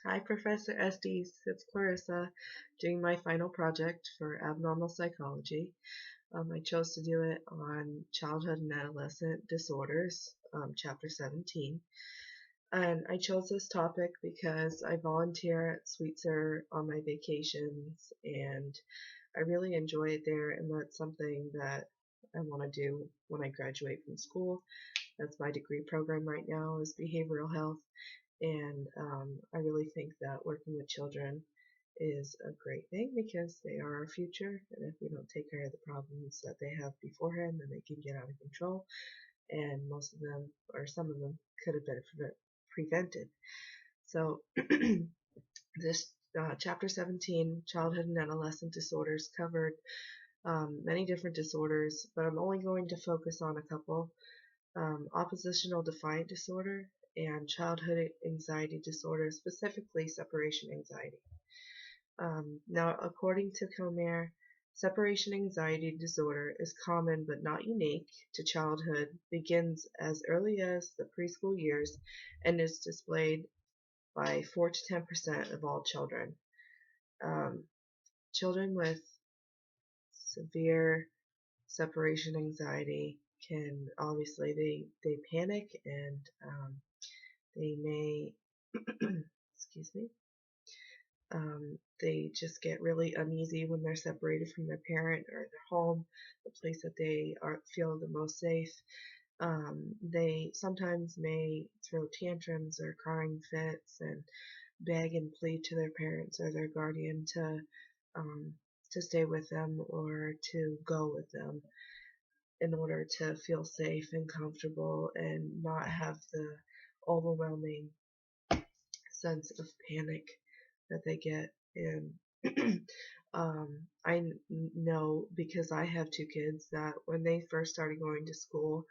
Hi, Professor Estes. It's Clarissa doing my final project for abnormal psychology. I chose to do it on childhood and adolescent disorders, chapter 17. And I chose this topic because I volunteer at Sweetser on my vacations and I really enjoy it there, and that's something that I want to do when I graduate from school. That's my degree program right now, is behavioral health. And I really think that working with children is a great thing because they are our future. And if we don't take care of the problems that they have beforehand, then they can get out of control. And most of them, or some of them, could have been prevented. So, this chapter 17, childhood and adolescent disorders, covered many different disorders, but I'm only going to focus on a couple. Oppositional defiant disorder and childhood anxiety disorder, specifically separation anxiety. Now, according to Comer, separation anxiety disorder is common but not unique to childhood, begins as early as the preschool years, and is displayed by 4 to 10% of all children. Children with severe separation anxiety can obviously they panic and they may excuse me, they just get really uneasy when they're separated from their parent or their home, the place that they feel the most safe. They sometimes may throw tantrums or crying fits and beg and plead to their parents or their guardian to stay with them or to go with them in order to feel safe and comfortable and not have the overwhelming sense of panic that they get. And I know, because I have two kids, that when they first started going to school,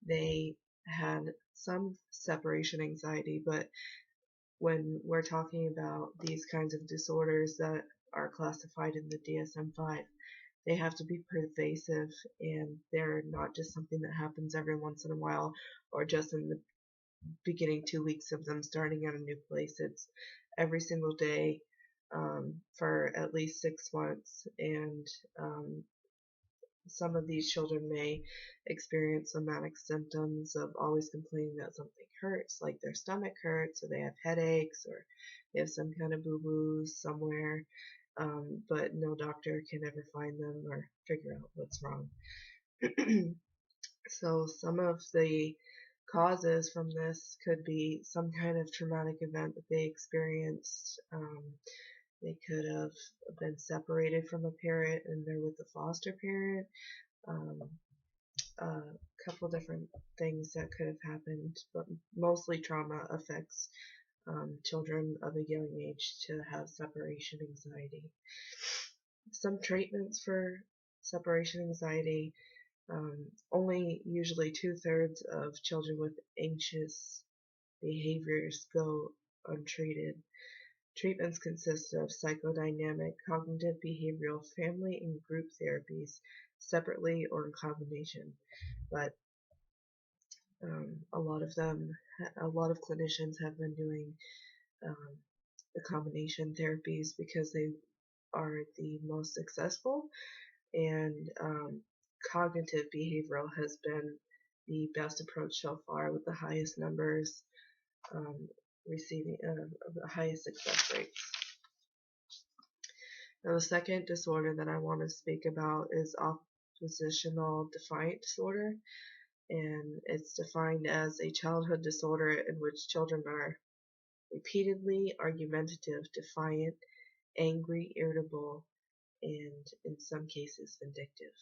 they had some separation anxiety, but when we're talking about these kinds of disorders that are classified in the DSM-5, they have to be pervasive, and they're not just something that happens every once in a while or just in the beginning 2 weeks of them starting at a new place. It's every single day for at least 6 months, and some of these children may experience somatic symptoms of always complaining that something hurts, like their stomach hurts, or they have headaches, or they have some kind of boo-boos somewhere, but no doctor can ever find them or figure out what's wrong. So some of the causes from this could be some kind of traumatic event that they experienced. They could have been separated from a parent and they're with a foster parent. A couple different things that could have happened, but mostly trauma affects children of a young age to have separation anxiety. Some treatments for separation anxiety. Only usually 2/3 of children with anxious behaviors go untreated. Treatments consist of psychodynamic, cognitive behavioral, family, and group therapies, separately or in combination. But a lot of clinicians have been doing the combination therapies because they are the most successful, and cognitive behavioral has been the best approach so far, with the highest numbers receiving the highest success rates. Now, the second disorder that I want to speak about is oppositional defiant disorder, and it's defined as a childhood disorder in which children are repeatedly argumentative, defiant, angry, irritable, and in some cases vindictive.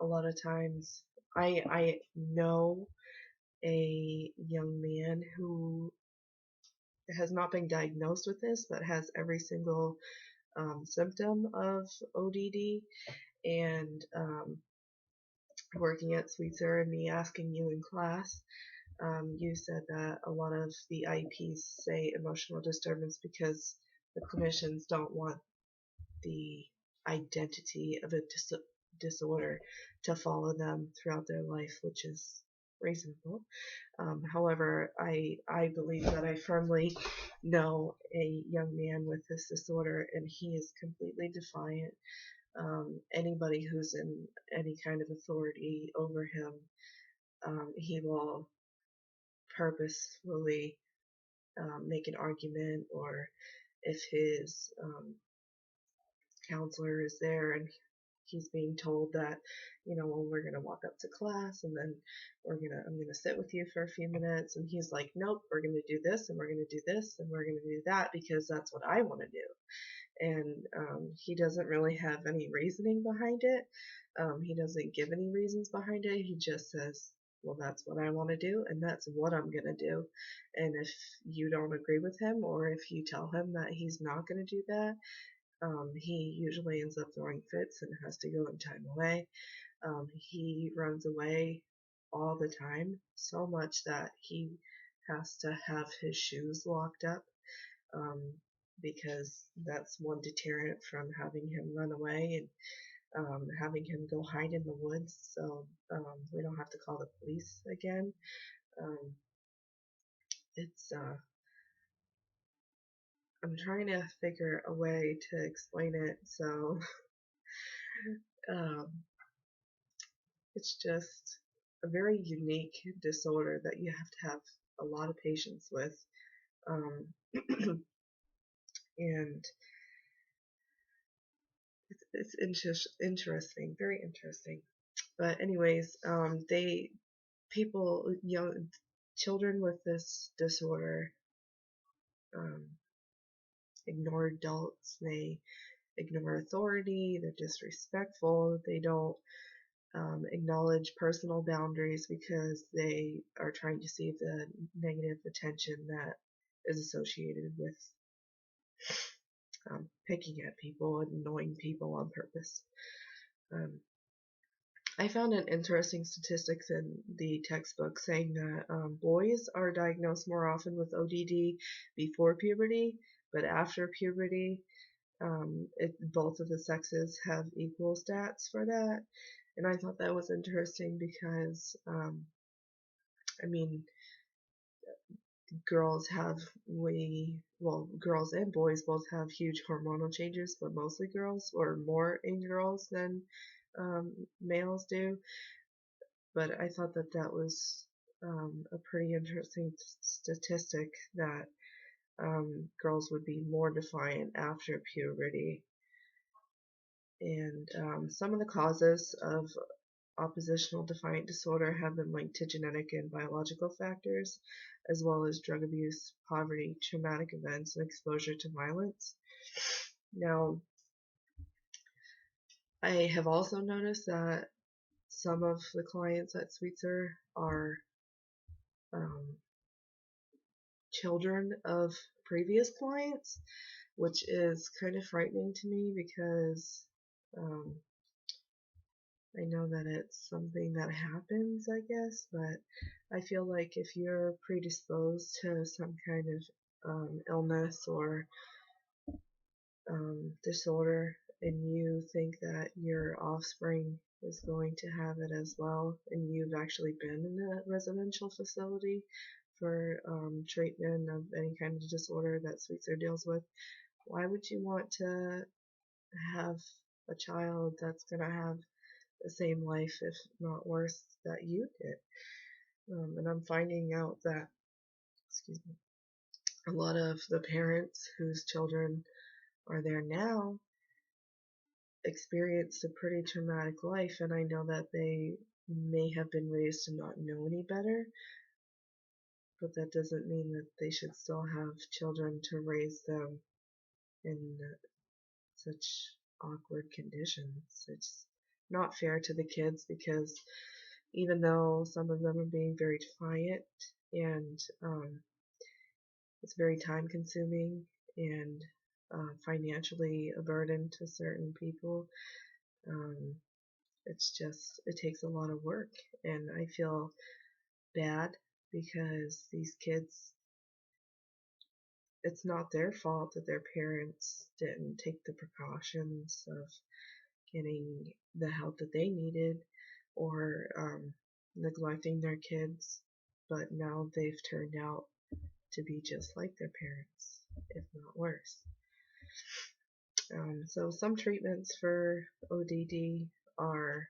A lot of times I know a young man who has not been diagnosed with this but has every single symptom of ODD, and working at Sweetser and me asking you in class, you said that a lot of the IEPs say emotional disturbance because the clinicians don't want the identity of a disorder to follow them throughout their life, which is reasonable. However, I believe that I firmly know a young man with this disorder, and he is completely defiant. Anybody who's in any kind of authority over him, he will purposefully make an argument, or if his counselor is there and he's being told that, well, we're gonna walk up to class and then I'm gonna sit with you for a few minutes, and he's like, nope, we're gonna do this and we're gonna do this and we're gonna do that because that's what I want to do. And he doesn't really have any reasoning behind it. He doesn't give any reasons behind it. He just says, well, that's what I want to do, and that's what I'm going to do. And if you don't agree with him, or if you tell him that he's not going to do that, he usually ends up throwing fits and has to go and time away. He runs away all the time, so much that he has to have his shoes locked up, because that's one deterrent from having him run away, and having him go hide in the woods, so we don't have to call the police again. Um, it's I'm trying to figure a way to explain it, so um, it's just a very unique disorder that you have to have a lot of patience with, um, and it's interesting, very interesting. But anyways, children with this disorder um, ignore adults. They ignore authority. They're disrespectful. They don't acknowledge personal boundaries because they are trying to save the negative attention that is associated with picking at people and annoying people on purpose. I found an interesting statistics in the textbook saying that boys are diagnosed more often with ODD before puberty, but after puberty, both of the sexes have equal stats for that. And I thought that was interesting because, I mean, girls girls and boys both have huge hormonal changes, but mostly girls, or more in girls than males do. But I thought that that was a pretty interesting statistic, that girls would be more defiant after puberty. And some of the causes of oppositional defiant disorder have been linked to genetic and biological factors, as well as drug abuse, poverty, traumatic events, and exposure to violence. Now, I have also noticed that some of the clients at Sweetser are children of previous clients, which is kind of frightening to me because I know that it's something that happens, I guess, but I feel like if you're predisposed to some kind of illness or disorder, and you think that your offspring is going to have it as well, and you've actually been in a residential facility for treatment of any kind of disorder that Sweetser deals with, why would you want to have a child that's going to have the same life, if not worse, that you did? And I'm finding out that, excuse me, a lot of the parents whose children are there now experienced a pretty traumatic life, and I know that they may have been raised to not know any better, but that doesn't mean that they should still have children to raise them in such awkward conditions. It's not fair to the kids, because even though some of them are being very defiant, and it's very time consuming and financially a burden to certain people, it takes a lot of work, and I feel bad because these kids, it's not their fault that their parents didn't take the precautions of getting the help that they needed, or neglecting their kids, but now they've turned out to be just like their parents, if not worse. So some treatments for ODD are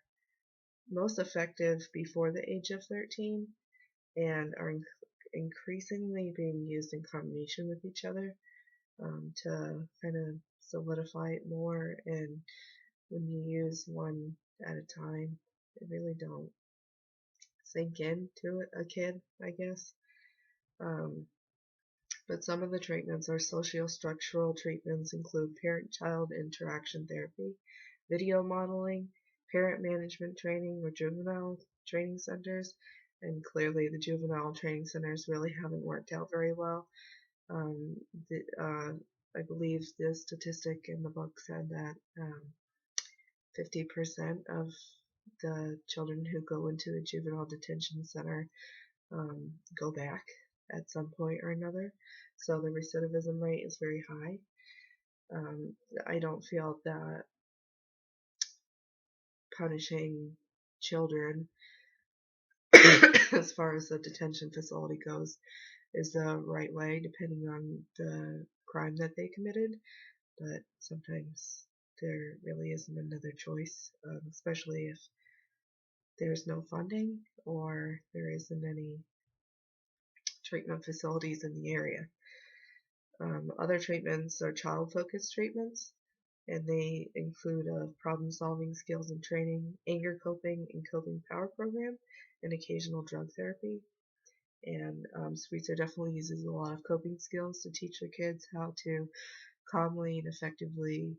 most effective before the age of 13 and are increasingly being used in combination with each other to kind of solidify it more. And when you use one at a time, they really don't sink into a kid, I guess. Um, but some of the treatments are sociostructural treatments, include parent-child interaction therapy, video modeling, parent management training, or juvenile training centers. And clearly, the juvenile training centers really haven't worked out very well. Um, the, I believe the statistic in the book said that 50% of the children who go into the juvenile detention center go back at some point or another. So the recidivism rate is very high. I don't feel that punishing children as far as the detention facility goes is the right way, depending on the crime that they committed. But sometimes there really isn't another choice, especially if there's no funding or there isn't any treatment facilities in the area. Other treatments are child-focused treatments, and they include a problem-solving skills and training, anger coping and coping power program, and occasional drug therapy. And Sweetser definitely uses a lot of coping skills to teach the kids how to calmly and effectively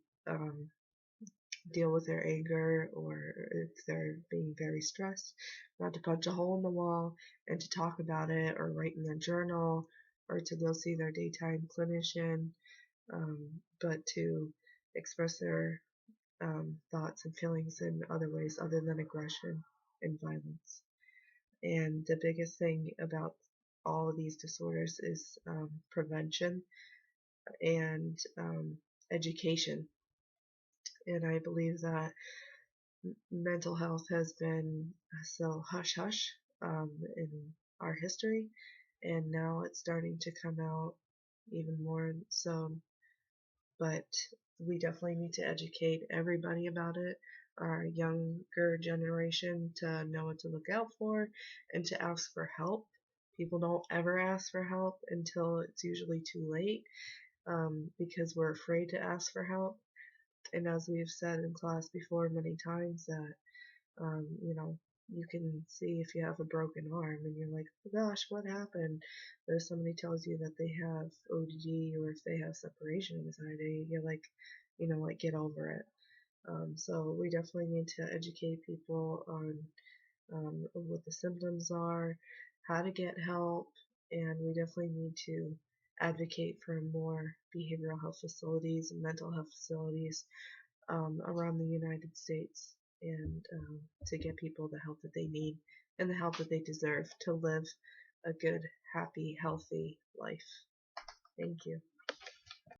deal with their anger, or if they're being very stressed, not to punch a hole in the wall and to talk about it or write in their journal or to go see their daytime clinician, but to express their thoughts and feelings in other ways other than aggression and violence. And the biggest thing about all of these disorders is prevention and education. And I believe that mental health has been so hush hush in our history, and now it's starting to come out even more so. But we definitely need to educate everybody about it, our younger generation, to know what to look out for and to ask for help. People don't ever ask for help until it's usually too late, because we're afraid to ask for help. And as we've said in class before many times, that you know, you can see if you have a broken arm and you're like, oh gosh, what happened? But if somebody tells you that they have ODD or if they have separation anxiety, you're like, you know what, get over it. So we definitely need to educate people on what the symptoms are, how to get help, and we definitely need to advocate for more behavioral health facilities and mental health facilities around the United States, and to get people the help that they need and the help that they deserve to live a good, happy, healthy life. Thank you.